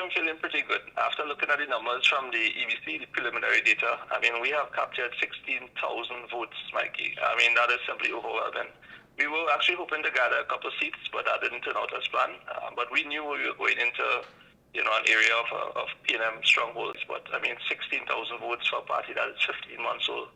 I'm feeling pretty good. After looking at the numbers from the EBC, the preliminary data, I mean, we have captured 16,000 votes, Mikey. I mean, that is simply overwhelming. We were actually hoping to gather a couple of seats, but that didn't turn out as planned. But we knew we were going into, an area of PNM strongholds. But, I mean, 16,000 votes for a party that is 15 months old.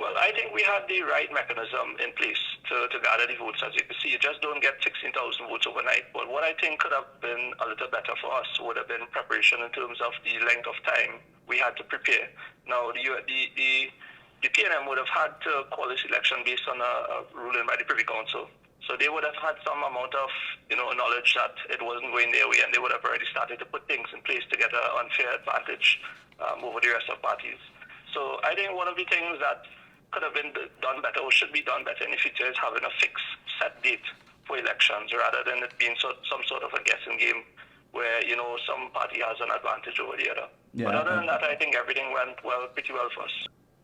Well, I think we had the right mechanism in place to gather the votes. As you can see, you just don't get 16,000 votes overnight. But what I think could have been a little better for us would have been preparation in terms of the length of time we had to prepare. Now, the PNM would have had to call this election based on a ruling by the Privy Council. So they would have had some amount of, knowledge that it wasn't going their way, and they would have already started to put things in place to get an unfair advantage over the rest of parties. So I think one of the things that could have been done better or should be done better in the future is having a fixed set date for elections rather than it being some sort of a guessing game where, some party has an advantage over the other. Yeah, but other than that, I think everything went pretty well for us.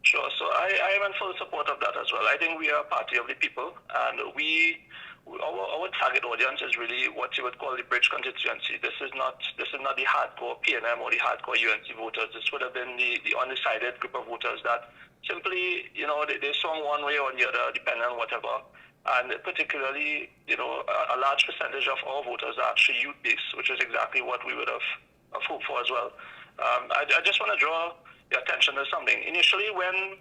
Sure. So I am in full support of that as well. I think we are a party of the people, and our target audience is really what you would call the bridge constituency. This is not the hardcore PNM or the hardcore UNC voters. This would have been the undecided group of voters that simply, they swung one way or the other, depending on whatever. And particularly, a large percentage of our voters are actually youth-based, which is exactly what we would have hoped for as well. I just want to draw your attention to something. Initially, when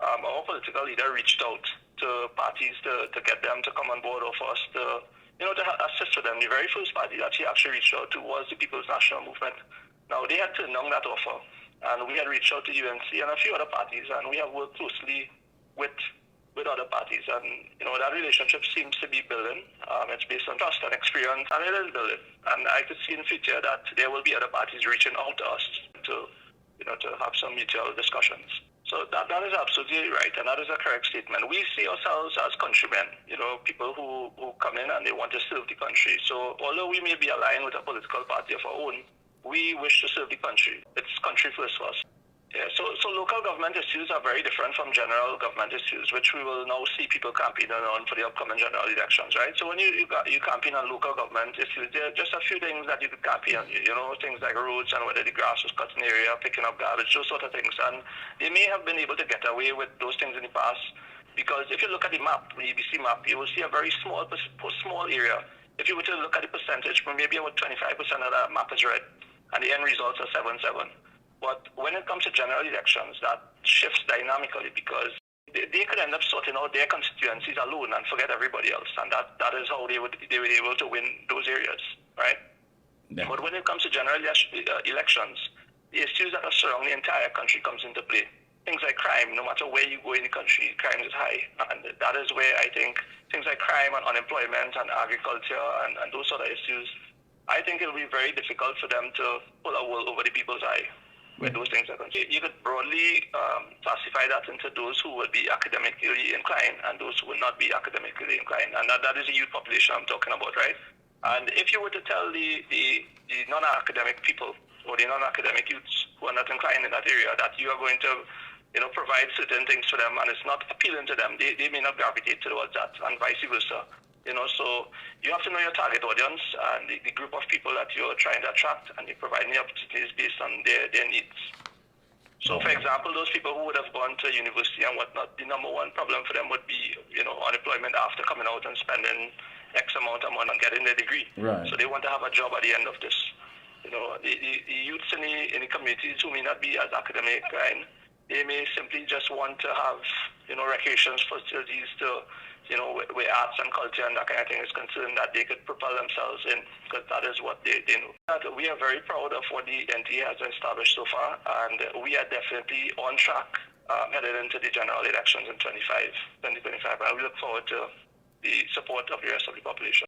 our political leader reached out to parties to get them to come on board or for us to assist with them, the very first party that she actually reached out to was the People's National Movement. Now, they had turned down that offer, and we had reached out to UNC and a few other parties, and we have worked closely with other parties, and that relationship seems to be building. It's based on trust and experience, and it is building. And I could see in the future that there will be other parties reaching out to us to have some mutual discussions. So that is absolutely right, and that is a correct statement. We see ourselves as countrymen, people who come in and they want to serve the country. So although we may be aligned with a political party of our own, we wish to serve the country. It's country first for us. Yeah, so local government issues are very different from general government issues, which we will now see people campaigning on for the upcoming general elections, right? So when you campaign on local government issues, there are just a few things that you could campaign on, things like roads and whether the grass was cut in the area, picking up garbage, those sort of things. And they may have been able to get away with those things in the past, because if you look at the map, the EBC map, you will see a very small area. If you were to look at the percentage, maybe about 25% of that map is red, and the end results are 7-7. But when it comes to general elections, that shifts dynamically, because they could end up sorting out their constituencies alone and forget everybody else. And that is how they were able to win those areas, right? Yeah. But when it comes to general elections, the issues that are surrounding the entire country comes into play. Things like crime, no matter where you go in the country, crime is high. And that is where I think things like crime and unemployment and agriculture and those sort of issues, I think it will be very difficult for them to pull a wool over the people's eye when those things are concerned. You could broadly classify that into those who will be academically inclined and those who will not be academically inclined. And that is the youth population I'm talking about, right? And if you were to tell the non-academic people or the non-academic youths who are not inclined in that area that you are going to provide certain things for them and it's not appealing to them, they may not gravitate towards that, and vice versa. So you have to know your target audience and the group of people that you're trying to attract, and you provide the opportunities based on their needs. So, for example, those people who would have gone to university and whatnot, the number one problem for them would be, unemployment after coming out and spending X amount of money on getting their degree. Right. So they want to have a job at the end of this. The youths in the communities who may not be as academic, and they may simply just want to have, recreation facilities to, where arts and culture and that kind of thing is concerned, that they could propel themselves in, because that is what they know. We are very proud of what the NTA has established so far, and we are definitely on track headed into the general elections in 2025. And we look forward to the support of the rest of the population.